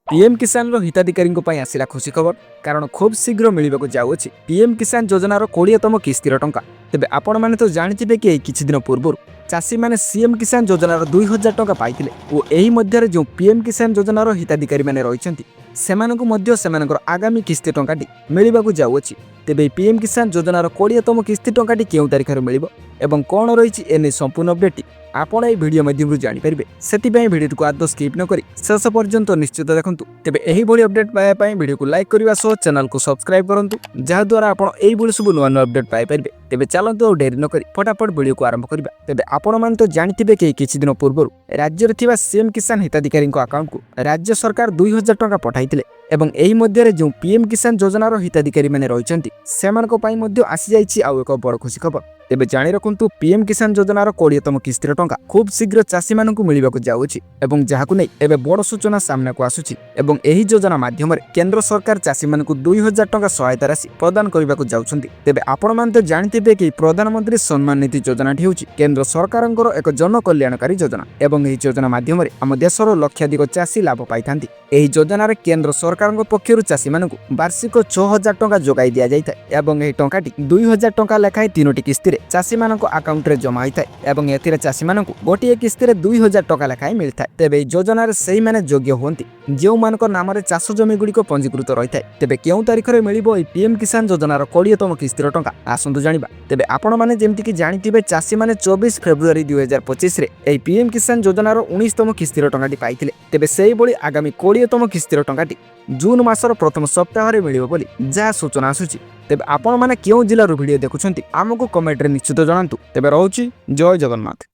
PM किसान रो हिताधिकारी आसिला खुशी खबर कारण खूब शीघ्र मिलवाक जाऊँगी पीएम किसान योजनार 20तम किस्तिर टंका। तेबे आपण माने तो जानिथिबे कि किछि दिन पूर्व चाषी माने सीएम किसान योजनार 2000 टंका पाइथिले और एही मध्यरे जो पीएम किसान योजनार हिताधिकारी माने रहिसंती सेमानकु मध्य सेमानकर आगामी किस्ती टंकाटी मिलवाक जाऊँगी। तेबे पीएम किसान योजनार 20तम किस्ती टंकाटी केउ तारिखरे मिलिबो एवं कोन रहिछि एने संपूर्ण अपडेट आपण ए वीडियो माध्यम जानि परिबे। सेतिपय वीडियो को आदौ स्किप न करी शेष पर्यंत निश्चित देखंतु। तेबे एही भली अपडेट पाया पय वीडियो को लाइक करबा सह चैनल को सब्सक्राइब करंतु जहा द्वारा आपण एही भली सब नुवा अपडेट पाइ परिबे। तेबे चलंतु डेरी न करी फटाफट वीडियो को आरंभ करबा। तेबे आपण मान तो जानिथिबे कि किछि दिन पूर्व राज्य रे थिबा सीएम किसान हिताधिकारी अकाउंट को राज्य सरकार 2000 टंका पठाइथिले एवं एही मध्यरे जो पीएम किसान योजनार हिताधिकारी माने रहिसंती सेमानक पय मध्य आसी जाइछि आउ एक बड़ खुशी खबर। तेबे जानि रखंतु पीएम किसान योजनार 20तम किस्तिर टंका खूब शीघ्र चाषी मानकु मिलिबाकु जाउछि एवं जहाकु नै एबे बड़ सूचना सामना को आसुछि एवं एही योजना माध्यम केंद्र सरकार चाषी मानकु 2000 टंका सहायता राशि प्रदान करबाकु जाउछंती। तेबे आपण मान तो जानिथिबे कि प्रधानमंत्री सम्मान निधि योजना हेउछि केंद्र सरकारंकर एक जन कल्याणकारी योजना एवं एही योजना माध्यम आम देशर लक्षाधिक चाषी लाभ पाइथांती। एही योजना रे केंद्र सरकारंक पक्षरु चाषी मानकु वार्षिक 6000 टंका जोगाई दिया जाइथाय एवं एही टंकाटी 2000 टंका लेखाय 3टी किस्ती चाषी मानक अकाउंट रे जमा होता है एवं एथिरे चाषी मानक गोटे किस्ती 2000 टंका लेखाएं मिलता है। तेबे योजना से माने योग्य होती जो मानक नाम रे चाष जमी गुड़िक पंजीकृत रही है। तेबे केउ तारिख रे मिलिबो ए पीएम किसान योजनार 20तम किस्तिर टंका आसंतु जानिबा। तेबे आपण माने जेमति कि जानिथिबे चाषी माने 24 फेब्रुआरी 2025 रे ए पीएम किसान योजनार 19तम किस्तिर टंकाटी पाइथिले। तेबे सेही बळी आगामी 20तम किस्तिर टंकाटी जून मासर प्रथम सप्ताह रे मिलिबो बोली जा सूचना आसुची। तेबे आपण माने केउ जिल्ला रो वीडियो देखुछंती आमको कमेंट रे निश्चित जणांतु। तेबे रहउची जय जगन्नाथ।